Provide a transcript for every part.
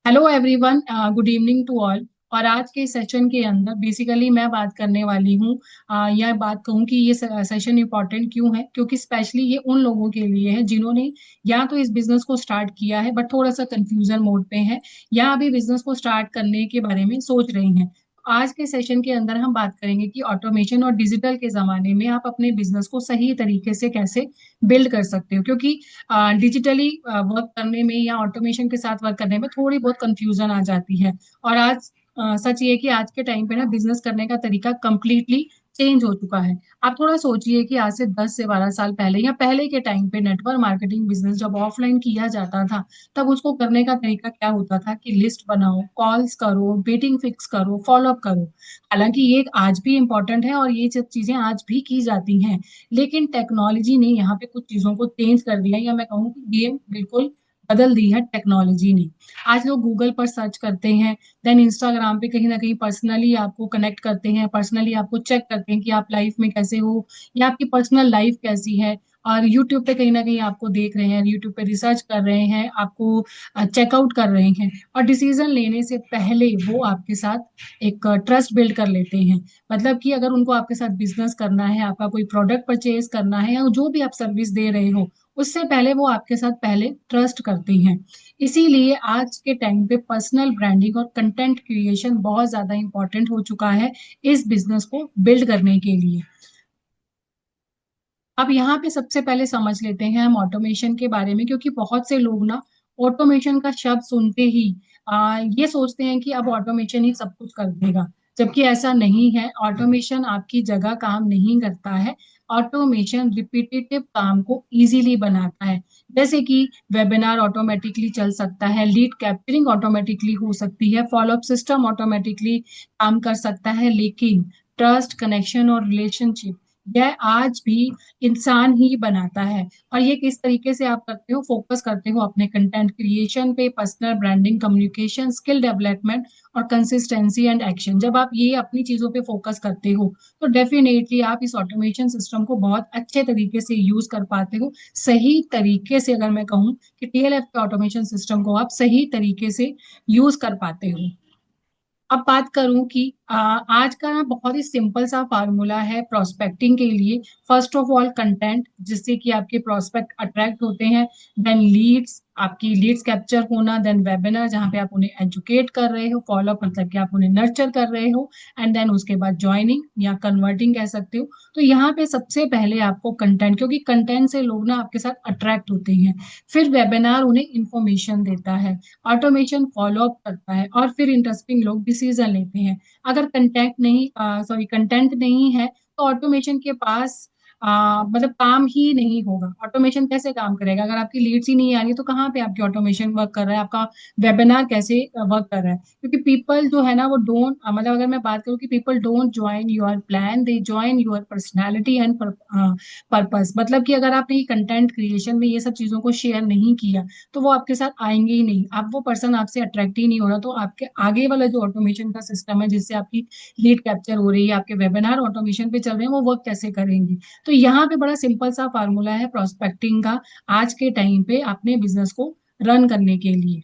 Hello everyone, good evening to all. और आज के सेशन के अंदर बेसिकली मैं बात करने वाली हूँ, या बात कहूँ कि ये सेशन इम्पोर्टेंट क्यों है, क्योंकि स्पेशली ये उन लोगों के लिए है जिन्होंने या तो इस बिजनेस को स्टार्ट किया है बट थोड़ा सा कंफ्यूजन मोड पे है, या अभी बिजनेस को स्टार्ट करने के बारे में सोच रही हैं। आज के सेशन के अंदर हम बात करेंगे कि ऑटोमेशन और डिजिटल के जमाने में आप अपने बिजनेस को सही तरीके से कैसे बिल्ड कर सकते हो, क्योंकि डिजिटली वर्क करने में या ऑटोमेशन के साथ वर्क करने में थोड़ी बहुत कंफ्यूजन आ जाती है। और आज सच ये है कि आज के टाइम पे ना बिजनेस करने का तरीका कंप्लीटली चेंज हो चुका है। आप थोड़ा सोचिए कि आज से 10 से 12 साल पहले या पहले के टाइम पे नेटवर्क मार्केटिंग बिजनेस जब ऑफलाइन किया जाता था, तब उसको करने का तरीका क्या होता था कि लिस्ट बनाओ, कॉल्स करो, वेटिंग फिक्स करो, फॉलोअप करो। हालांकि ये आज भी इम्पोर्टेंट है और ये सब चीजें आज भी की जाती हैं, लेकिन टेक्नोलॉजी ने यहाँ पे कुछ चीजों को चेंज कर दिया, या मैं कहूँ कि गेम बिल्कुल बदल दी है टेक्नोलॉजी ने। आज लोग गूगल पर सर्च करते हैं, देन इंस्टाग्राम पे कहीं ना कहीं पर्सनली आपको कनेक्ट करते हैं, पर्सनली आपको चेक करते हैं कि आप लाइफ में कैसे हो या आपकी पर्सनल लाइफ कैसी है। और यूट्यूब पे कहीं ना कहीं आपको देख रहे हैं, यूट्यूब पे रिसर्च कर रहे हैं, आपको चेकआउट कर रहे हैं। और डिसीजन लेने से पहले वो आपके साथ एक ट्रस्ट बिल्ड कर लेते हैं। मतलब कि अगर उनको आपके साथ बिजनेस करना है, आपका कोई प्रोडक्ट परचेज करना है, या जो भी आप सर्विस दे रहे हो, उससे पहले वो आपके साथ पहले ट्रस्ट करते हैं। इसीलिए आज के टाइम पे पर्सनल ब्रांडिंग और कंटेंट क्रिएशन बहुत ज्यादा इंपॉर्टेंट हो चुका है इस बिजनेस को बिल्ड करने के लिए। अब यहाँ पे सबसे पहले समझ लेते हैं हम ऑटोमेशन के बारे में, क्योंकि बहुत से लोग ना ऑटोमेशन का शब्द सुनते ही ये सोचते हैं कि अब ऑटोमेशन ही सब कुछ कर देगा, जबकि ऐसा नहीं है। ऑटोमेशन आपकी जगह काम नहीं करता है। ऑटोमेशन रिपीटेटिव काम को इजीली बनाता है। जैसे कि वेबिनार ऑटोमेटिकली चल सकता है, लीड कैप्चरिंग ऑटोमेटिकली हो सकती है, फॉलोअप सिस्टम ऑटोमेटिकली काम कर सकता है, लेकिन ट्रस्ट, कनेक्शन और रिलेशनशिप यह आज भी इंसान ही बनाता है। और ये किस तरीके से आप करते हो, फोकस करते हो अपने कंटेंट क्रिएशन पे, personal branding, communication skill development और कंसिस्टेंसी एंड एक्शन। जब आप ये अपनी चीजों पे फोकस करते हो, तो डेफिनेटली आप इस ऑटोमेशन सिस्टम को बहुत अच्छे तरीके से यूज कर पाते हो। सही तरीके से, अगर मैं कहूँ कि टीएलएफ के ऑटोमेशन सिस्टम को आप सही तरीके से यूज कर पाते हो। अब बात करूं कि आज का ना बहुत ही सिंपल सा फार्मूला है प्रोस्पेक्टिंग के लिए। फर्स्ट ऑफ ऑल कंटेंट, जिससे कि आपके प्रोस्पेक्ट अट्रैक्ट होते हैं। देन लीड्स, आपकी लीड्स कैप्चर होना। देन वेबिनार, जहाँ पे आप उन्हें एजुकेट कर रहे हो। फॉलोअप, मतलब कि आप उन्हें नर्चर कर रहे हो। एंड देन उसके बाद ज्वाइनिंग या कन्वर्टिंग कह सकते हो। तो यहाँ पे सबसे पहले आपको कंटेंट, क्योंकि कंटेंट से लोग ना आपके साथ अट्रैक्ट होते हैं। फिर वेबिनार उन्हें इंफॉर्मेशन देता है, ऑटोमेशन फॉलो अप करता है, और फिर इंटरेस्टिंग लोग डिसीजन लेते हैं। अगर कंटेंट नहीं है, तो ऑटोमेशन के पास मतलब काम ही नहीं होगा। ऑटोमेशन कैसे काम करेगा अगर आपकी लीड्स ही नहीं आ रही? तो कहाँ पे आपकी ऑटोमेशन वर्क कर रहा है, आपका वेबिनार कैसे वर्क कर रहा है? क्योंकि पीपल जो है ना वो डोंट, मतलब अगर मैं बात करूँ कि people don't join your plan, they join your personality and purpose. मतलब कि अगर आपने कंटेंट क्रिएशन में ये सब चीजों को शेयर नहीं किया, तो वो आपके साथ आएंगे ही नहीं। आप, वो पर्सन आपसे अट्रैक्ट ही नहीं हो रहा, तो आपके आगे वाला जो ऑटोमेशन का सिस्टम है, जिससे आपकी लीड कैप्चर हो रही है, आपके वेबिनार ऑटोमेशन पे चल रहे हैं, वो वर्क कैसे करेंगे? तो यहाँ पे बड़ा सिंपल सा फार्मूला है प्रोस्पेक्टिंग का, आज के टाइम पे अपने बिजनेस को रन करने के लिए।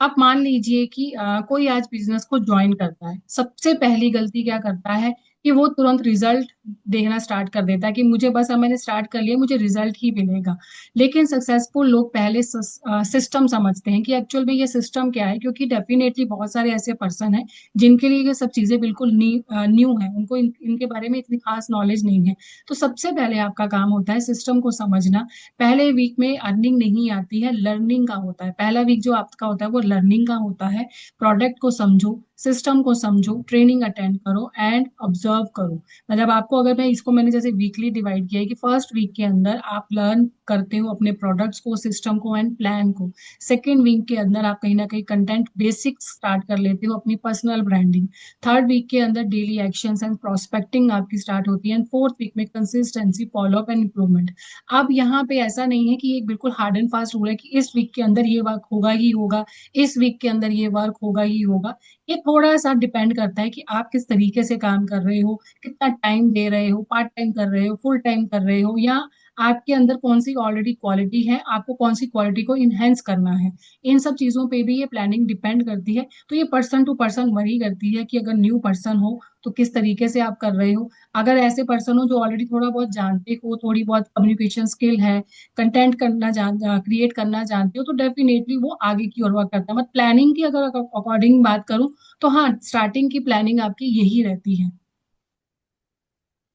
आप मान लीजिए कि कोई आज बिजनेस को ज्वाइन करता है, सबसे पहली गलती क्या करता है कि वो तुरंत रिजल्ट देखना स्टार्ट कर देता है कि मुझे बस, अब मैंने स्टार्ट कर लिया, मुझे रिजल्ट ही मिलेगा। लेकिन सक्सेसफुल लोग पहले सिस्टम समझते हैं कि एक्चुअल में ये सिस्टम क्या है, क्योंकि डेफिनेटली बहुत सारे ऐसे पर्सन हैं जिनके लिए ये सब चीजें बिल्कुल न्यू है, उनको इनके बारे में इतनी खास नॉलेज नहीं है। तो सबसे पहले आपका काम होता है सिस्टम को समझना। पहले वीक में अर्निंग नहीं आती है, लर्निंग का होता है। पहला वीक जो आपका होता है वो लर्निंग का होता है। प्रोडक्ट को समझो, सिस्टम को समझो, ट्रेनिंग अटेंड करो एंड ऑब्जर्व करो। मतलब आपको, अगर मैं इसको, मैंने जैसे वीकली डिवाइड किया है कि फर्स्ट वीक के अंदर आप लर्न करते हो अपने प्रोडक्ट्स को, सिस्टम को एंड प्लान को। सेकेंड वीक के अंदर आप कहीं ना कहीं कंटेंट बेसिक्स स्टार्ट कर लेते हो, अपनी पर्सनल ब्रांडिंग। थर्ड वीक के अंदर डेली एक्शंस एंड प्रोस्पेक्टिंग आपकी स्टार्ट होती है। एंड फोर्थ वीक में कंसिस्टेंसी, फॉलोअप एंड इंप्रूवमेंट। अब यहाँ पे ऐसा नहीं है कि एक बिल्कुल हार्ड एंड फास्ट रूल है कि इस वीक के अंदर ये वर्क होगा ही होगा, इस वीक के अंदर ये वर्क होगा ही होगा। ये थोड़ा सा डिपेंड करता है कि आप किस तरीके से काम कर रहे हो, कितना टाइम दे रहे हो, पार्ट टाइम कर रहे हो, फुल टाइम कर रहे हो, या आपके अंदर कौन सी ऑलरेडी क्वालिटी है, आपको कौन सी क्वालिटी को इनहेंस करना है। इन सब चीजों पे भी ये प्लानिंग डिपेंड करती है। तो ये पर्सन टू पर्सन वही करती है कि अगर न्यू पर्सन हो तो किस तरीके से आप कर रहे हो। अगर ऐसे पर्सन हो जो ऑलरेडी थोड़ा बहुत जानते हो, थोड़ी बहुत कम्युनिकेशन स्किल है, कंटेंट करना जान क्रिएट करना जानते हो, तो डेफिनेटली वो आगे की ओर वर्क करता है। मतलब प्लानिंग की अगर अकॉर्डिंग बात करूं तो हाँ, स्टार्टिंग की प्लानिंग आपकी यही रहती है।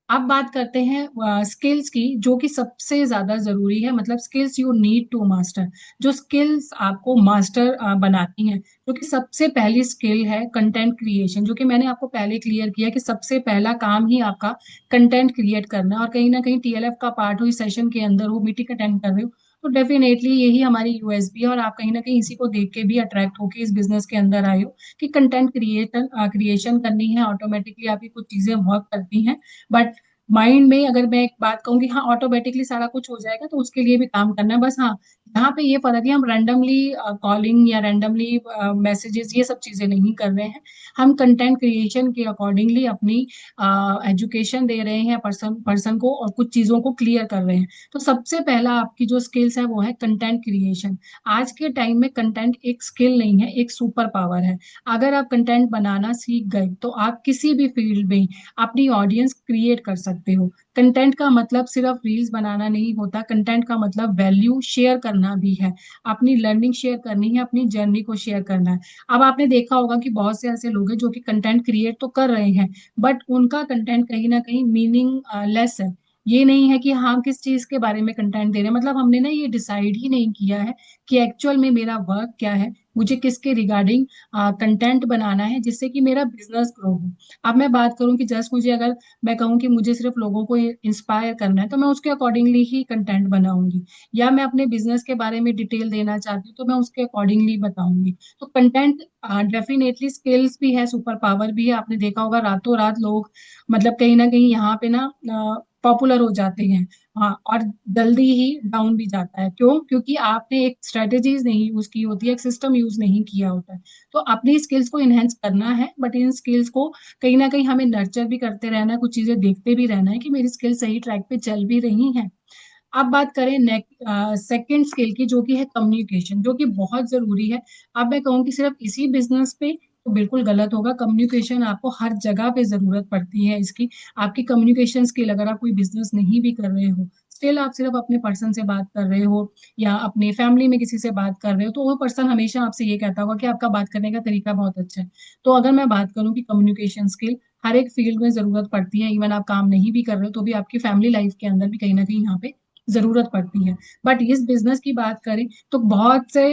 अब बात करते हैं स्किल्स की, जो कि सबसे ज्यादा जरूरी है। मतलब skills you need to master, जो स्किल्स आपको मास्टर बनाती हैं। जो कि सबसे पहली स्किल है कंटेंट क्रिएशन, जो कि मैंने आपको पहले क्लियर किया कि सबसे पहला काम ही आपका कंटेंट क्रिएट करना है। और कहीं ना कहीं टीएलएफ का पार्ट हो, इस सेशन के अंदर हो, मीटिंग अटेंड कर रहे हो, तो डेफिनेटली यही हमारी यूएसपी है। और आप कहीं ना कहीं इसी को देख के भी अट्रैक्ट होके इस बिजनेस के अंदर आए हो कि कंटेंट क्रिएशन करनी है, ऑटोमेटिकली आपकी कुछ चीजें वर्क करती हैं। बट माइंड में अगर मैं एक बात कहूँ कि हाँ ऑटोमेटिकली सारा कुछ हो जाएगा, तो उसके लिए भी काम करना है। बस हाँ, यहाँ पे ये फर्क है, हम रैंडमली कॉलिंग या रैंडमली मैसेजेस ये सब चीजें नहीं कर रहे हैं। हम कंटेंट क्रिएशन के अकॉर्डिंगली अपनी एजुकेशन दे रहे हैं पर्सन पर्सन को, और कुछ चीजों को क्लियर कर रहे हैं। तो सबसे पहला आपकी जो स्किल्स है वो है कंटेंट क्रिएशन। आज के टाइम में कंटेंट एक स्किल नहीं है, एक सुपर पावर है। अगर आप कंटेंट बनाना सीख गए तो आप किसी भी फील्ड में अपनी ऑडियंस क्रिएट कर सकते हो। कंटेंट का मतलब सिर्फ रील्स बनाना नहीं होता, कंटेंट का मतलब वैल्यू शेयर करना भी है। अपनी लर्निंग शेयर करनी है, अपनी जर्नी को शेयर करना है। अब आपने देखा होगा कि बहुत से ऐसे लोग हैं जो कि कंटेंट क्रिएट तो कर रहे हैं, बट उनका कंटेंट कहीं ना कहीं मीनिंग लेस है। ये नहीं है कि हम किस चीज के बारे में कंटेंट दे रहे हैं, मतलब हमने ना ये डिसाइड ही नहीं किया है कि एक्चुअल में मेरा वर्क क्या है, मुझे किसके रिगार्डिंग कंटेंट बनाना है जिससे कि मेरा बिजनेस ग्रो हो। अब मैं बात करूं कि जस्ट मुझे अगर मैं कहूं कि मुझे सिर्फ लोगों को इंस्पायर करना है, तो मैं उसके अकॉर्डिंगली ही कंटेंट बनाऊंगी। या मैं अपने बिजनेस के बारे में डिटेल देना चाहती हूँ तो मैं उसके अकॉर्डिंगली बताऊंगी। तो कंटेंट डेफिनेटली स्किल्स भी है, सुपर पावर भी है। आपने देखा होगा रातों रात लोग मतलब कहीं ना कहीं यहाँ पे ना पॉपुलर हो जाते हैं। हाँ, और जल्दी ही डाउन भी जाता है। क्यों? क्योंकि आपने एक स्ट्रेटेजीज नहीं यूज की होती है, एक सिस्टम यूज नहीं किया होता है। तो अपनी स्किल्स को इनहेंस करना है, बट इन स्किल्स को कहीं ना कहीं हमें नर्चर भी करते रहना है, कुछ चीजें देखते भी रहना है कि मेरी स्किल सही ट्रैक पे चल भी रही हैं। अब बात करें सेकंड स्किल की, जो कि है कम्युनिकेशन, जो कि बहुत जरूरी है। अब मैं कहूँ कि सिर्फ इसी बिजनेस पे तो बिल्कुल गलत होगा। कम्युनिकेशन आपको हर जगह पे जरूरत पड़ती है इसकी। आपकी कम्युनिकेशन स्किल, अगर आप कोई बिजनेस नहीं भी कर रहे हो, स्टिल आप सिर्फ अपने पर्सन से बात कर रहे हो या अपने फैमिली में किसी से बात कर रहे हो, तो वो पर्सन हमेशा आपसे ये कहता होगा कि आपका बात करने का तरीका बहुत अच्छा है। तो अगर मैं बात करूँ कि कम्युनिकेशन स्किल हर एक फील्ड में जरूरत पड़ती है, इवन आप काम नहीं भी कर रहे हो तो भी आपकी फैमिली लाइफ के अंदर भी कहीं ना कहीं यहाँ पे जरूरत पड़ती है। बट इस बिजनेस की बात करें तो बहुत से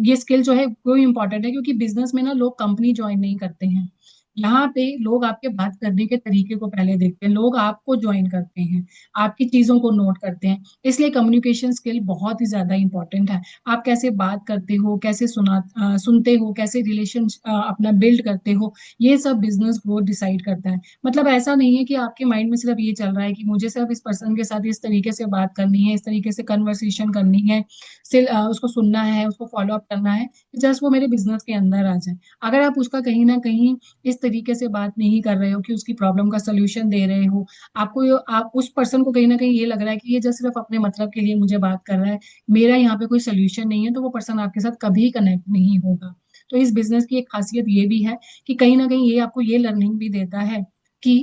ये स्किल जो है वो इम्पोर्टेंट है, क्योंकि बिजनेस में ना लोग कंपनी ज्वाइन नहीं करते हैं। यहाँ पे लोग आपके बात करने के तरीके को पहले देखते हैं, लोग आपको ज्वाइन करते हैं, आपकी चीजों को नोट करते हैं। इसलिए कम्युनिकेशन स्किल बहुत ही ज्यादा इंपॉर्टेंट है। आप कैसे बात करते हो, कैसे सुनते हो, कैसे रिलेशन अपना बिल्ड करते हो, ये सब बिजनेस ग्रोथ डिसाइड करता है। मतलब ऐसा नहीं है कि आपके माइंड में सिर्फ ये चल रहा है कि मुझे सिर्फ इस पर्सन के साथ इस तरीके से बात करनी है, इस तरीके से कन्वर्सेशन करनी है, सिर्फ उसको सुनना है, उसको फॉलो अप करना है, जस्ट वो मेरे बिजनेस के अंदर आ जाए। अगर आप उसका कहीं ना कहीं इस तरीके से बात नहीं कर रहे हो कि उसकी प्रॉब्लम का सोल्यूशन दे रहे हो, आप उस पर्सन को कहीं ना कहीं ये लग रहा है कि ये जस्ट सिर्फ अपने मतलब के लिए मुझे बात कर रहा है, मेरा यहाँ पे कोई सोल्यूशन नहीं है, तो वो पर्सन आपके साथ कभी कनेक्ट नहीं होगा। तो इस बिजनेस की एक खासियत ये भी है कि कहीं ना कहीं ये आपको ये लर्निंग भी देता है कि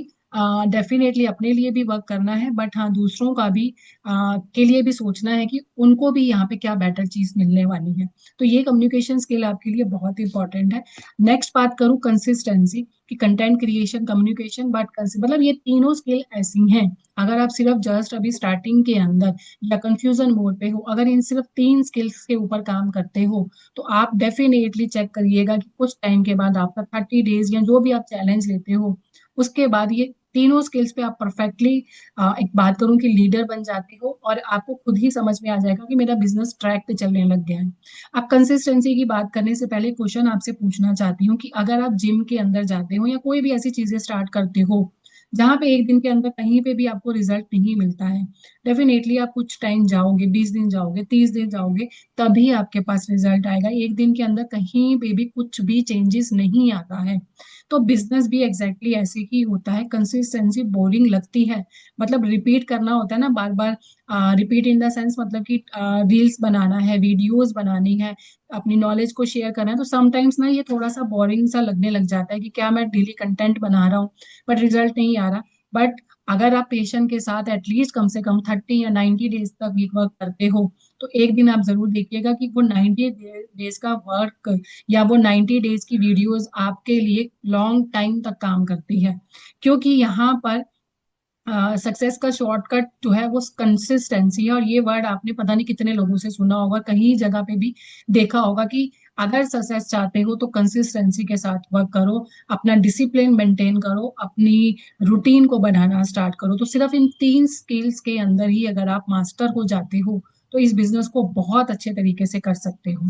डेफिनेटली अपने लिए भी वर्क करना है, बट हाँ दूसरों का भी के लिए भी सोचना है कि उनको भी यहाँ पे क्या बेटर चीज मिलने वाली है। तो ये कम्युनिकेशन स्किल आपके लिए बहुत इंपॉर्टेंट है। नेक्स्ट बात करूँ कंसिस्टेंसी कि कंटेंट क्रिएशन, कम्युनिकेशन, बट मतलब ये तीनों स्किल ऐसी हैं, अगर आप सिर्फ जस्ट अभी स्टार्टिंग के अंदर या कंफ्यूजन मोड पे हो, अगर इन सिर्फ तीन स्किल्स के ऊपर काम करते हो, तो आप डेफिनेटली चेक करिएगा कि कुछ टाइम के बाद आपका 30 डेज या जो भी आप चैलेंज लेते हो, उसके बाद ये तीनों स्किल्स पे आप परफेक्टली एक बात करूं कि लीडर बन जाते हो, और आपको खुद ही समझ में आ जाएगा कि मेरा बिजनेस ट्रैक पे चलने लग गया है। अब कंसिस्टेंसी की बात करने से पहले क्वेश्चन आपसे पूछना चाहती हूँ कि अगर आप जिम के अंदर जाते हो या कोई भी ऐसी चीजें स्टार्ट करते हो जहां पे एक दिन के अंदर कहीं पे भी आपको रिजल्ट नहीं मिलता है, डेफिनेटली आप कुछ टाइम जाओगे, 20 दिन जाओगे, 30 दिन जाओगे, तभी आपके पास रिजल्ट आएगा। एक दिन के अंदर कहीं पे भी कुछ भी चेंजेस नहीं आता है। तो बिजनेस भी एग्जैक्टली ऐसे ही होता है। कंसिस्टेंसी बोरिंग लगती है, मतलब रिपीट करना होता है ना बार बार, रिपीट इन द सेंस मतलब कि रील्स बनाना है, वीडियोस बनानी है, अपनी नॉलेज को शेयर करना है, तो समटाइम्स ना ये थोड़ा सा बोरिंग सा लगने लग जाता है कि क्या मैं डेली कंटेंट बना रहा हूँ बट रिजल्ट नहीं आ रहा। बट अगर आप पेशेंट के साथ एटलीस्ट कम से कम 30 या 90 डेज तक ये वर्क करते हो, तो एक दिन आप जरूर देखिएगा कि वो 90 डेज का वर्क या वो 90 डेज की वीडियोस आपके लिए लॉन्ग टाइम तक काम करती है। क्योंकि यहाँ पर सक्सेस का शॉर्टकट जो है वो कंसिस्टेंसी है, और ये वर्ड आपने पता नहीं कितने लोगों से सुना होगा, कहीं जगह पे भी देखा होगा कि अगर सक्सेस चाहते हो तो कंसिस्टेंसी के साथ वर्क करो, अपना डिसिप्लिन मेंटेन करो, अपनी रूटीन को बढ़ाना स्टार्ट करो। तो सिर्फ इन 3 स्किल्स के अंदर ही अगर आप मास्टर हो जाते हो तो इस बिजनेस को बहुत अच्छे तरीके से कर सकते हो।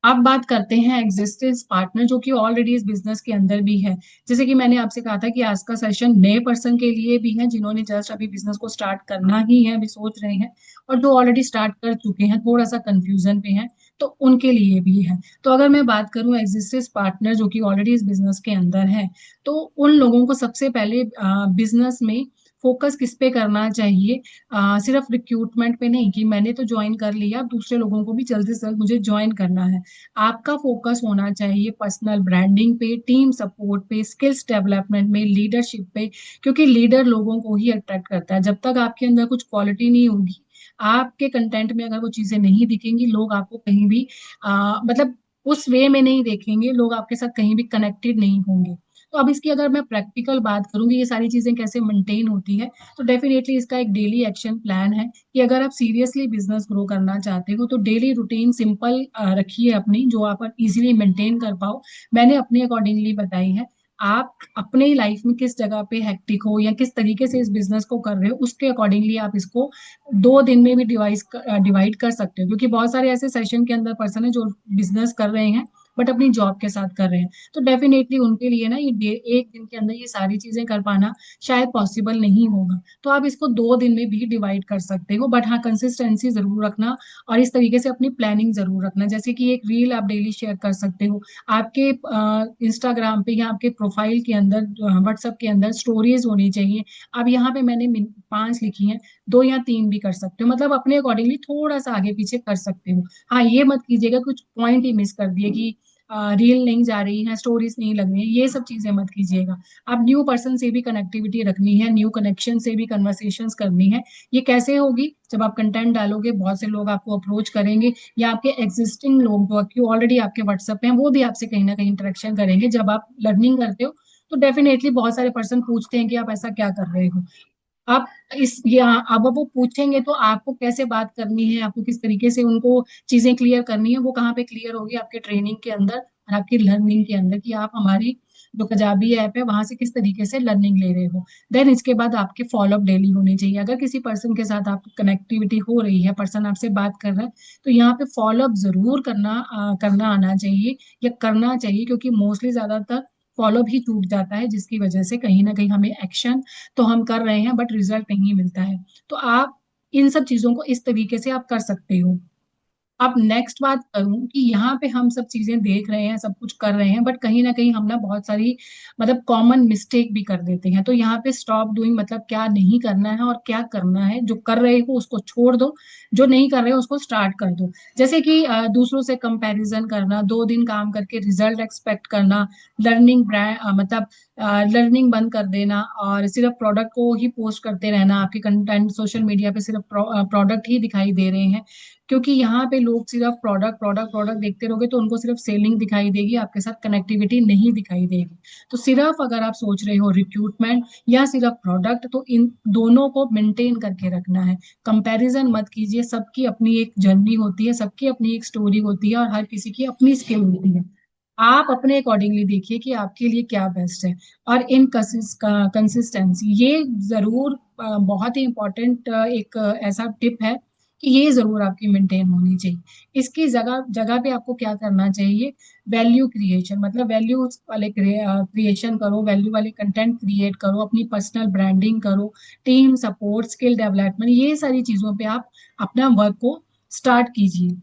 अब बात करते हैं एग्जिस्टेंस पार्टनर जो कि ऑलरेडी इस बिजनेस के अंदर भी है। जैसे कि मैंने आपसे कहा था कि आज का सेशन नए पर्सन के लिए भी है जिन्होंने जस्ट अभी बिजनेस को स्टार्ट करना ही है, अभी सोच रहे हैं, और जो ऑलरेडी स्टार्ट कर चुके हैं थोड़ा सा कंफ्यूजन पे हैं, तो उनके लिए भी है। तो अगर मैं बात करूं एग्जिस्टेंस पार्टनर जो कि ऑलरेडी इस बिजनेस के अंदर है, तो उन लोगों को सबसे पहले बिजनेस में फोकस किस पे करना चाहिए। सिर्फ रिक्रूटमेंट पे नहीं कि मैंने तो ज्वाइन कर लिया, दूसरे लोगों को भी जल्दी से जल्द मुझे ज्वाइन करना है। आपका फोकस होना चाहिए पर्सनल ब्रांडिंग पे, टीम सपोर्ट पे, स्किल्स डेवलपमेंट में, लीडरशिप पे। क्योंकि लीडर लोगों को ही अट्रैक्ट करता है। जब तक आपके अंदर कुछ क्वालिटी नहीं होगी, आपके कंटेंट में अगर वो चीजें नहीं दिखेंगी, लोग आपको कहीं भी मतलब उस वे में नहीं देखेंगे, लोग आपके साथ कहीं भी कनेक्टेड नहीं होंगे। तो अब इसकी अगर मैं प्रैक्टिकल बात करूंगी ये सारी चीजें कैसे मेंटेन होती है, तो डेफिनेटली इसका एक डेली एक्शन प्लान है कि अगर आप सीरियसली बिजनेस ग्रो करना चाहते हो तो डेली रूटीन सिंपल रखिए अपनी, जो आप इजीली मेंटेन कर पाओ। मैंने अपने अकॉर्डिंगली बताई है। आप अपने लाइफ में किस जगह पे हेक्टिक हो या किस तरीके से इस बिजनेस को कर रहे हो, उसके अकॉर्डिंगली आप इसको 2 दिन में भी डिवाइड कर सकते हो। क्योंकि बहुत सारे ऐसे सेशन के अंदर पर्सन है जो बिजनेस कर रहे हैं बट अपनी जॉब के साथ कर रहे हैं, तो डेफिनेटली उनके लिए ना एक दिन के अंदर ये सारी चीजें कर पाना शायद पॉसिबल नहीं होगा। तो आप इसको 2 दिन में भी डिवाइड कर सकते हो, बट हाँ कंसिस्टेंसी जरूर रखना और इस तरीके से अपनी प्लानिंग जरूर रखना। जैसे कि एक रील आप डेली शेयर कर सकते हो आपके इंस्टाग्राम पे या आपके प्रोफाइल के अंदर, व्हाट्सएप के अंदर स्टोरीज होनी चाहिए। अब यहाँ पे मैंने 5 लिखी हैं, 2 या 3 भी कर सकते हो, मतलब अपने अकॉर्डिंगली थोड़ा सा आगे पीछे कर सकते हो। हाँ ये मत कीजिएगा कुछ पॉइंट ही मिस कर दिए कि रील नहीं जा रही है, स्टोरीज नहीं लग रही है, ये सब चीजें मत कीजिएगा। आप न्यू पर्सन से भी कनेक्टिविटी रखनी है, न्यू कनेक्शन से भी कन्वर्सेशंस करनी है। ये कैसे होगी, जब आप कंटेंट डालोगे बहुत से लोग आपको अप्रोच करेंगे, या आपके एग्जिस्टिंग लोग जो कि ऑलरेडी आपके व्हाट्सएप पे हैं वो भी आपसे कहीं ना कहीं इंटरेक्शन करेंगे। जब आप लर्निंग करते हो तो डेफिनेटली बहुत सारे पर्सन पूछते हैं कि आप ऐसा क्या कर रहे हो। आप इस या अब वो पूछेंगे तो आपको कैसे बात करनी है, आपको किस तरीके से उनको चीजें क्लियर करनी है, वो कहाँ पे क्लियर होगी, आपके ट्रेनिंग के अंदर और आपकी लर्निंग के अंदर, कि आप हमारी जो कजाबी ऐप है वहां से किस तरीके से लर्निंग ले रहे हो। देन इसके बाद आपके फॉलोअप डेली होने चाहिए। अगर किसी पर्सन के साथ आपकी कनेक्टिविटी हो रही है, पर्सन आपसे बात कर रहा है, तो यहाँ पे फॉलोअप जरूर करना आना चाहिए या करना चाहिए। क्योंकि मोस्टली ज्यादातर फॉलोअप ही टूट जाता है, जिसकी वजह से कहीं ना कहीं हमें एक्शन तो हम कर रहे हैं बट रिजल्ट नहीं मिलता है। तो आप इन सब चीजों को इस तरीके से आप कर सकते हो। अब नेक्स्ट बात करूं कि यहाँ पे हम सब चीजें देख रहे हैं, सब कुछ कर रहे हैं, बट कहीं ना कहीं हम ना बहुत सारी मतलब कॉमन मिस्टेक भी कर देते हैं। तो यहाँ पे स्टॉप डूइंग मतलब क्या नहीं करना है और क्या करना है। जो कर रहे हो उसको छोड़ दो, जो नहीं कर रहे हो उसको स्टार्ट कर दो। जैसे कि दूसरों से कंपैरिजन करना, 2 दिन काम करके रिजल्ट एक्सपेक्ट करना, लर्निंग ब्रांड मतलब लर्निंग बंद कर देना और सिर्फ प्रोडक्ट को ही पोस्ट करते रहना, आपके कंटेंट सोशल मीडिया पे सिर्फ प्रोडक्ट ही दिखाई दे रहे हैं। क्योंकि यहाँ पे लोग सिर्फ प्रोडक्ट प्रोडक्ट प्रोडक्ट देखते रहोगे तो उनको सिर्फ सेलिंग दिखाई देगी, आपके साथ कनेक्टिविटी नहीं दिखाई देगी। तो सिर्फ अगर आप सोच रहे हो रिक्रूटमेंट या सिर्फ प्रोडक्ट, तो इन दोनों को मेंटेन करके रखना है। कंपैरिजन मत कीजिए, सबकी अपनी एक जर्नी होती है, सबकी अपनी एक स्टोरी होती है और हर किसी की अपनी स्किल होती है। आप अपने अकॉर्डिंगली देखिए कि आपके लिए क्या बेस्ट है। और इन कंसिस्टेंसी ये जरूर बहुत ही इंपॉर्टेंट एक ऐसा टिप है कि ये जरूर आपकी मेंटेन होनी चाहिए। इसकी जगह जगह पे आपको क्या करना चाहिए, वैल्यू क्रिएशन, मतलब वैल्यू वाले क्रिएशन करो, वैल्यू वाले कंटेंट क्रिएट करो, अपनी पर्सनल ब्रांडिंग करो, टीम सपोर्ट, स्किल डेवलपमेंट, ये सारी चीजों पे आप अपना वर्क को स्टार्ट कीजिए।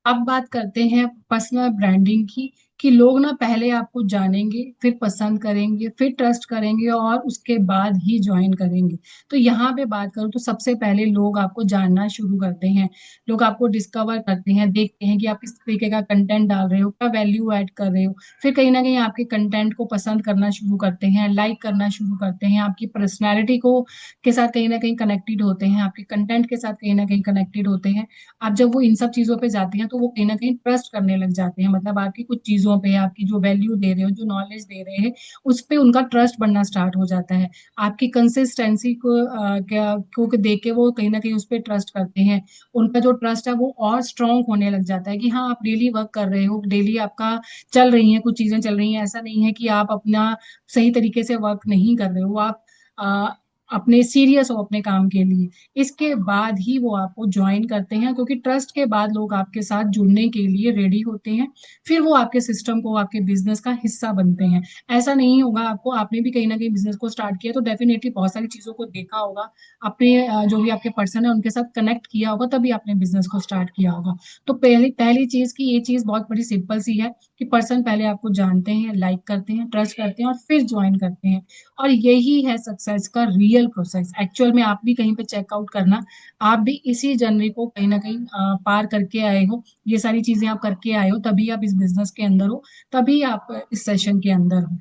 अब बात करते हैं पर्सनल ब्रांडिंग की, कि लोग ना पहले आपको जानेंगे, फिर पसंद करेंगे, फिर ट्रस्ट करेंगे और उसके बाद ही ज्वाइन करेंगे। तो यहाँ पे बात करूँ तो सबसे पहले लोग आपको जानना शुरू करते हैं, लोग आपको डिस्कवर करते हैं, देखते हैं कि आप किस तरीके का कंटेंट डाल रहे हो, क्या वैल्यू ऐड कर रहे हो। फिर कहीं ना कहीं आपके कंटेंट को पसंद करना शुरू करते हैं, लाइक करना शुरू करते हैं, आपकी पर्सनैलिटी को के साथ कहीं ना कहीं कनेक्टेड होते हैं, आपके कंटेंट के साथ कहीं ना कहीं कनेक्टेड होते हैं। आप जब वो इन सब चीजों पे जाते हैं तो वो कहीं ना कहीं ट्रस्ट करने लग जाते हैं, मतलब आपकी कुछ चीजों पे, आपकी जो वैल्यू दे रहे हो, जो नॉलेज दे रहे हैं, उस पे उनका ट्रस्ट बनना स्टार्ट हो जाता है। आपकी कंसिस्टेंसी को देख के वो कहीं ना कहीं उस पर ट्रस्ट करते हैं। उनका जो ट्रस्ट है वो और स्ट्रांग होने लग जाता है कि हाँ, आप डेली वर्क कर रहे हो, डेली आपका चल रही है, कुछ चीजें चल रही हैं, ऐसा नहीं है कि आप अपना सही तरीके से वर्क नहीं कर रहे हो, आप आ, अपने सीरियस हो अपने काम के लिए। इसके बाद ही वो आपको ज्वाइन करते हैं, क्योंकि ट्रस्ट के बाद लोग आपके साथ जुड़ने के लिए रेडी होते हैं। फिर वो आपके सिस्टम को, आपके बिजनेस का हिस्सा बनते हैं। ऐसा नहीं होगा आपको, आपने भी कहीं ना कहीं बिजनेस को स्टार्ट किया तो डेफिनेटली बहुत सारी चीजों को देखा होगा, अपने जो भी आपके पर्सन है उनके साथ कनेक्ट किया होगा, तभी आपने बिजनेस को स्टार्ट किया होगा। तो पहली पहली चीज की ये चीज बहुत बड़ी सिंपल सी है कि पर्सन पहले आपको जानते हैं, लाइक करते हैं, ट्रस्ट करते हैं और फिर ज्वाइन करते हैं। और यही है सक्सेस का रियल प्रोसेस। एक्चुअल में आप भी कहीं पे चेकआउट करना, आप भी इसी जर्नी को कहीं ना कहीं पार करके आए हो, ये सारी चीजें आप करके आए हो, तभी आप इस बिजनेस के अंदर हो, तभी आप इस सेशन के अंदर हो।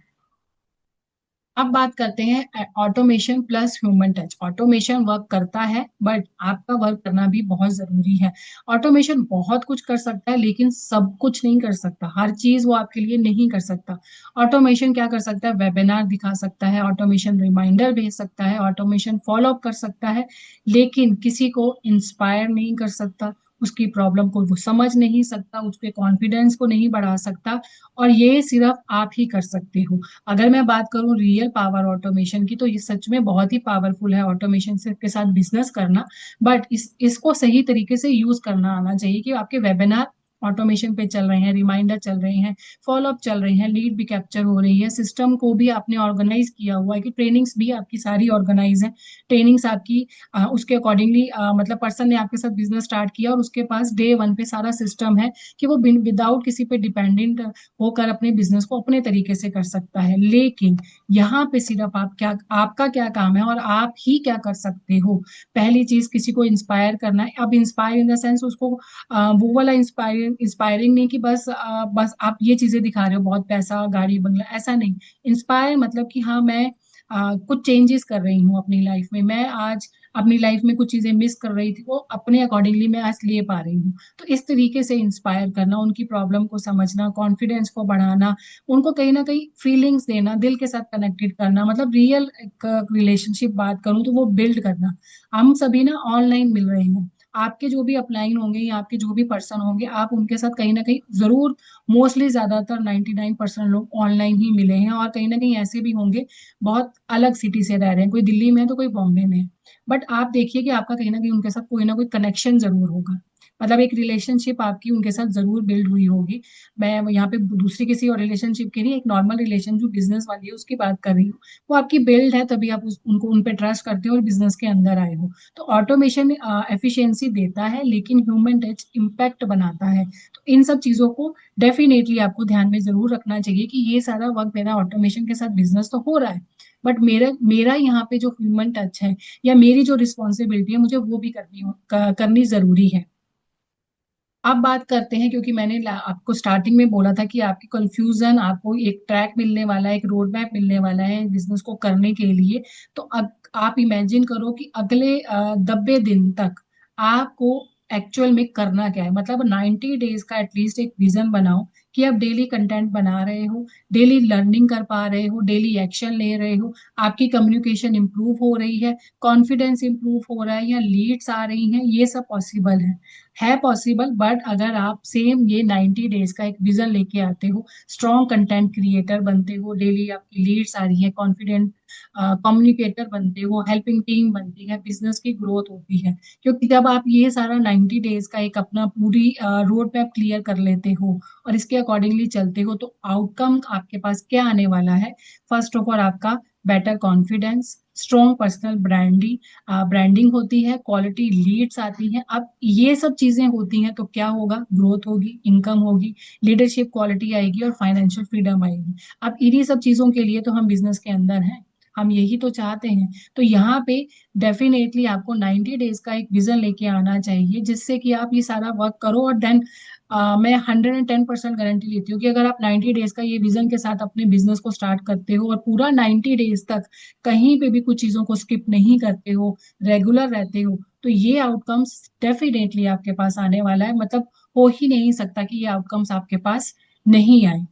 अब बात करते हैं automation plus human touch. Automation work करता है, बट आपका वर्क करना भी बहुत जरूरी है। ऑटोमेशन बहुत कुछ कर सकता है लेकिन सब कुछ नहीं कर सकता, हर चीज वो आपके लिए नहीं कर सकता। ऑटोमेशन क्या कर सकता है? वेबिनार दिखा सकता है, ऑटोमेशन रिमाइंडर भेज सकता है, ऑटोमेशन फॉलो अप कर सकता है, लेकिन किसी को इंस्पायर नहीं कर सकता, उसकी प्रॉब्लम को वो समझ नहीं सकता, उसके कॉन्फिडेंस को नहीं बढ़ा सकता। और ये सिर्फ आप ही कर सकते हो। अगर मैं बात करूं रियल पावर ऑटोमेशन की, तो ये सच में बहुत ही पावरफुल है ऑटोमेशन से के साथ बिजनेस करना। बट इसको सही तरीके से यूज करना आना चाहिए कि आपके वेबिनार ऑटोमेशन पे चल रहे हैं, रिमाइंडर चल रहे हैं, फॉलोअप चल रहे हैं, लीड भी कैप्चर हो रही है, सिस्टम को भी आपने ऑर्गेनाइज किया हुआ है कि ट्रेनिंग्स भी आपकी सारी ऑर्गेनाइज है। ट्रेनिंग्स आपकी उसके अकॉर्डिंगली, मतलब पर्सन ने आपके साथ बिजनेस स्टार्ट किया और उसके पास डे वन पे सारा सिस्टम है कि वो विदाउट किसी पे डिपेंडेंट होकर अपने बिजनेस को अपने तरीके से कर सकता है। लेकिन यहाँ पे सिर्फ आपका क्या काम है और आप ही क्या कर सकते हो? पहली चीज, किसी को इंस्पायर करना है। अब इंस्पायर इन द सेंस उसको वो वाला इंस्पायरिंग नहीं कि बस आप ये चीजें दिखा रहे हो, बहुत पैसा, गाड़ी, बंगला, ऐसा नहीं। इंस्पायर मतलब कि हाँ, मैं कुछ चेंजेस कर रही हूँ अपनी लाइफ में, मैं आज अपनी लाइफ में कुछ चीजें मिस कर रही थी, वो अपने अकॉर्डिंगली मैं आज ले पा रही हूँ। तो इस तरीके से इंस्पायर करना, उनकी प्रॉब्लम को समझना, कॉन्फिडेंस को बढ़ाना, उनको कहीं ना कहीं फीलिंग्स देना, दिल के साथ कनेक्टेड करना, मतलब रियल एक रिलेशनशिप बात करूं तो वो बिल्ड करना। हम सभी ना ऑनलाइन मिल रहे हैं, आपके जो भी अपलाइन होंगे या आपके जो भी पर्सन होंगे, आप उनके साथ कहीं ना कहीं जरूर, मोस्टली ज्यादातर 99% लोग ऑनलाइन ही मिले हैं। और कहीं ना कहीं ऐसे भी होंगे बहुत अलग सिटी से रह रहे हैं, कोई दिल्ली में है तो कोई बॉम्बे में है, बट आप देखिए कि आपका कहीं ना कहीं उनके साथ कोई ना कोई कनेक्शन जरूर होगा, मतलब एक रिलेशनशिप आपकी उनके साथ जरूर बिल्ड हुई होगी। मैं यहाँ पे दूसरी किसी और रिलेशनशिप की नहीं, एक नॉर्मल रिलेशन जो बिजनेस वाली है उसकी बात कर रही हूँ। वो आपकी बिल्ड है, तभी आप उनको उन पे ट्रस्ट करते हो और बिजनेस के अंदर आए हो। तो ऑटोमेशन एफिशिएंसी देता है लेकिन ह्यूमन टच इम्पैक्ट बनाता है। तो इन सब चीजों को डेफिनेटली आपको ध्यान में जरूर रखना चाहिए कि ये सारा वर्क मेरा ऑटोमेशन के साथ बिजनेस तो हो रहा है, बट मेरा मेरा यहाँ पे जो ह्यूमन टच है या मेरी जो रिस्पॉन्सिबिलिटी है, मुझे वो भी करनी जरूरी है। अब बात करते हैं, क्योंकि मैंने आपको स्टार्टिंग में बोला था कि आपकी कंफ्यूजन, आपको एक ट्रैक मिलने वाला है, एक रोड मैप मिलने वाला है बिजनेस को करने के लिए। तो अब आप इमेजिन करो कि अगले 90 दिन तक आपको एक्चुअल में करना क्या है, मतलब 90 डेज का एटलीस्ट एक विजन बनाओ कि आप डेली कंटेंट बना रहे हो, डेली लर्निंग कर पा रहे हो, डेली एक्शन ले रहे हो, आपकी कम्युनिकेशन इंप्रूव हो रही है, कॉन्फिडेंस इंप्रूव हो रहा है, या लीड्स आ रही हैं, ये सब पॉसिबल है पॉसिबल। बट अगर आप सेम ये 90 डेज का एक विजन लेके आते हो, स्ट्रॉन्ग कंटेंट क्रिएटर बनते हो, डेली आपकी लीड्स आ रही है, कॉन्फिडेंट कम्युनिकेटर बनते हो, हेल्पिंग टीम बनती है, बिजनेस की ग्रोथ होती है। क्योंकि जब आप ये सारा 90 डेज का एक अपना पूरी रोड मैप क्लियर कर लेते हो और इसके अकॉर्डिंगली चलते हो, तो आउटकम आपके पास क्या आने वाला है? फर्स्ट ऑफ ऑल आपका better confidence, strong personal branding होती है, क्वालिटी लीड्स आती हैं। अब ये सब चीजें होती हैं तो क्या होगा, ग्रोथ होगी, इनकम होगी, लीडरशिप क्वालिटी आएगी और फाइनेंशियल फ्रीडम आएगी। अब इन्हीं सब चीजों के लिए तो हम बिजनेस के अंदर हैं, हम यही तो चाहते हैं। तो यहाँ पे डेफिनेटली आपको 90 डेज का एक विजन लेके आना चाहिए, जिससे कि आप ये सारा वर्क करो। और देन मैं 110% गारंटी लेती हूँ कि अगर आप 90 डेज का ये विजन के साथ अपने बिजनेस को स्टार्ट करते हो और पूरा 90 डेज तक कहीं पे भी कुछ चीजों को स्किप नहीं करते हो, रेगुलर रहते हो, तो ये आउटकम्स डेफिनेटली आपके पास आने वाला है। मतलब हो ही नहीं सकता कि ये आउटकम्स आपके पास नहीं आए।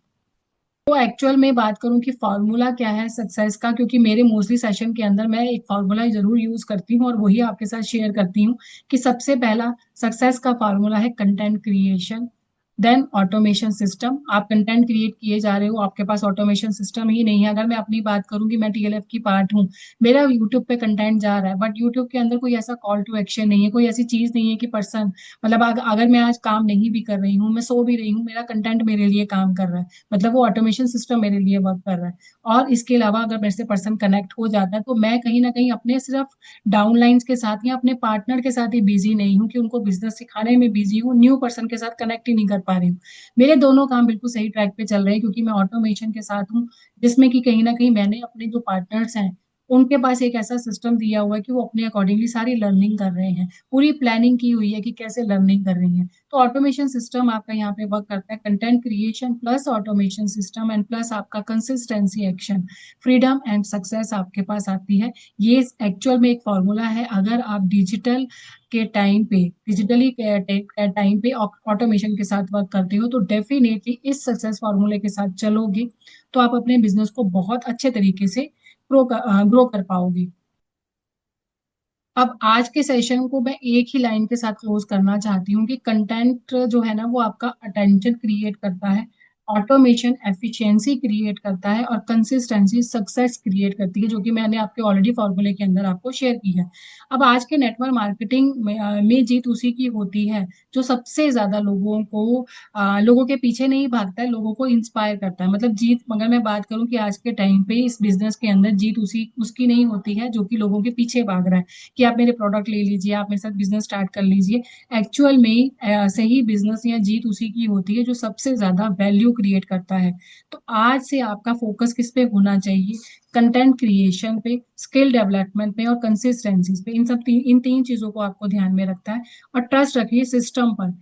तो एक्चुअल में बात करूं कि फॉर्मूला क्या है सक्सेस का, क्योंकि मेरे मोस्टली सेशन के अंदर मैं एक फॉर्मूला जरूर यूज करती हूँ और वही आपके साथ शेयर करती हूँ कि सबसे पहला सक्सेस का फॉर्मूला है content creation, then automation system. आप कंटेंट क्रिएट किए जा रहे हो, आपके पास ऑटोमेशन सिस्टम ही नहीं है। अगर मैं अपनी बात करूं कि मैं टीएलएफ की पार्ट हूँ, मेरा यूट्यूब पे कंटेंट जा रहा है, बट यूट्यूब के अंदर कोई ऐसा कॉल टू एक्शन नहीं है, कोई ऐसी चीज नहीं है कि पर्सन, मतलब अगर मैं आज काम नहीं भी कर रही हूँ, मैं सो भी रही हूँ, मेरा कंटेंट मेरे लिए काम कर रहा है, मतलब वो ऑटोमेशन सिस्टम मेरे लिए वर्क कर रहा है। और इसके अलावा अगर मेरे से पर्सन कनेक्ट हो जाता है तो मैं कहीं ना कहीं अपने सिर्फ डाउनलाइंस के साथ या अपने पार्टनर के साथ ही बिजी नहीं हूँ कि उनको बिजनेस सिखाने में बिजी हूँ, न्यू पर्सन के साथ कनेक्ट ही नहीं कर पा रही हूँ। मेरे दोनों काम बिल्कुल सही ट्रैक पे चल रहे हैं, क्योंकि मैं ऑटोमेशन के साथ हूँ, जिसमें कि कहीं ना कहीं मैंने अपने जो पार्टनर्स हैं उनके पास एक ऐसा सिस्टम दिया हुआ है कि वो अपने अकॉर्डिंगली सारी लर्निंग कर रहे हैं, पूरी प्लानिंग की हुई है कि कैसे लर्निंग कर रही है। तो ऑटोमेशन सिस्टम आपका यहाँ पे वर्क करता है, content creation plus automation system and plus आपका consistency action, freedom and success आपके पास आती है। ये एक्चुअल में एक फॉर्मूला है। अगर आप डिजिटली के टाइम पे ऑटोमेशन के साथ वर्क करते हो तो डेफिनेटली इस सक्सेस फॉर्मूले के साथ चलोगे तो आप अपने बिजनेस को बहुत अच्छे तरीके से ग्रो कर पाओगे। अब आज के सेशन को मैं एक ही लाइन के साथ क्लोज करना चाहती हूँ कि कंटेंट जो है ना वो आपका अटेंशन क्रिएट करता है, ऑटोमेशन एफिशिएंसी क्रिएट करता है और कंसिस्टेंसी सक्सेस क्रिएट करती है, जो कि मैंने आपके ऑलरेडी फॉर्मूले के अंदर आपको शेयर की है। अब आज के नेटवर्क मार्केटिंग में जीत उसी की होती है जो सबसे ज्यादा लोगों के पीछे नहीं भागता है, लोगों को इंस्पायर करता है। मतलब जीत, मगर मैं बात करूं कि आज के टाइम पे इस बिजनेस के अंदर जीत उसी उसकी नहीं होती है जो कि लोगों के पीछे भाग रहा है कि आप मेरे प्रोडक्ट ले लीजिए, आप मेरे साथ बिजनेस स्टार्ट कर लीजिए। एक्चुअल में सही बिजनेस या जीत उसी की होती है जो सबसे ज्यादा वैल्यू क्रिएट करता है। तो आज से आपका फोकस किस पे होना चाहिए, कंटेंट क्रिएशन पे, स्किल डेवलपमेंट पे और कंसिस्टेंसी पे। इन तीन चीजों को आपको ध्यान में रखता है। और ट्रस्ट रखिए सिस्टम पर,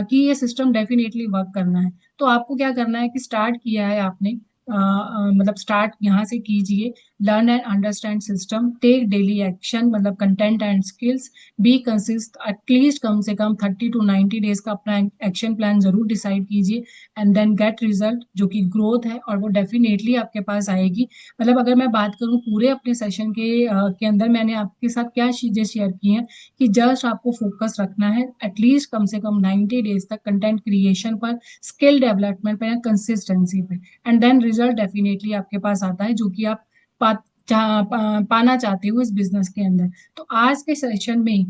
कि ये सिस्टम डेफिनेटली वर्क करना है। तो आपको क्या करना है कि स्टार्ट किया है आपने, मतलब स्टार्ट यहाँ से कीजिए। Learn and understand system, take daily action, मतलब content and skills, be consist, at least कम से कम 30 to 90 डेज का अपना एक्शन प्लान जरूर डिसाइड कीजिए एंड देन गेट रिजल्ट, जो कि ग्रोथ है और वो डेफिनेटली आपके पास आएगी। मतलब अगर मैं बात करूँ पूरे अपने सेशन के अंदर मैंने आपके साथ क्या चीजें शेयर की हैं, कि जस्ट आपको फोकस रखना है एटलीस्ट कम से कम 90 डेज तक कंटेंट क्रिएशन पर, स्किल डेवलपमेंट पर या कंसिस्टेंसी पे, एंड देन रिजल्ट डेफिनेटली आपके पास आता है जो कि आप पाना चाहते हो इस बिजनेस के अंदर। तो आज के सेशन में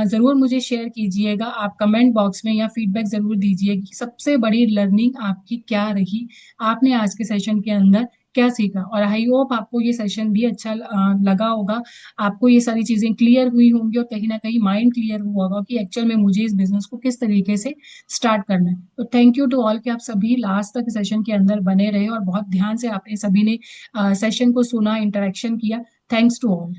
जरूर मुझे शेयर कीजिएगा, आप कमेंट बॉक्स में या फीडबैक जरूर दीजिए कि सबसे बड़ी लर्निंग आपकी क्या रही, आपने आज के सेशन के अंदर क्या सीखा। और आई होप आपको ये सेशन भी अच्छा लगा होगा, आपको ये सारी चीजें क्लियर हुई होंगी और कहीं ना कहीं माइंड क्लियर हुआ होगा कि एक्चुअल में मुझे इस बिजनेस को किस तरीके से स्टार्ट करना है। तो थैंक यू टू ऑल कि आप सभी लास्ट तक सेशन के अंदर बने रहे और बहुत ध्यान से आपने सभी ने सेशन को सुना, इंटरेक्शन किया। Thanks to all.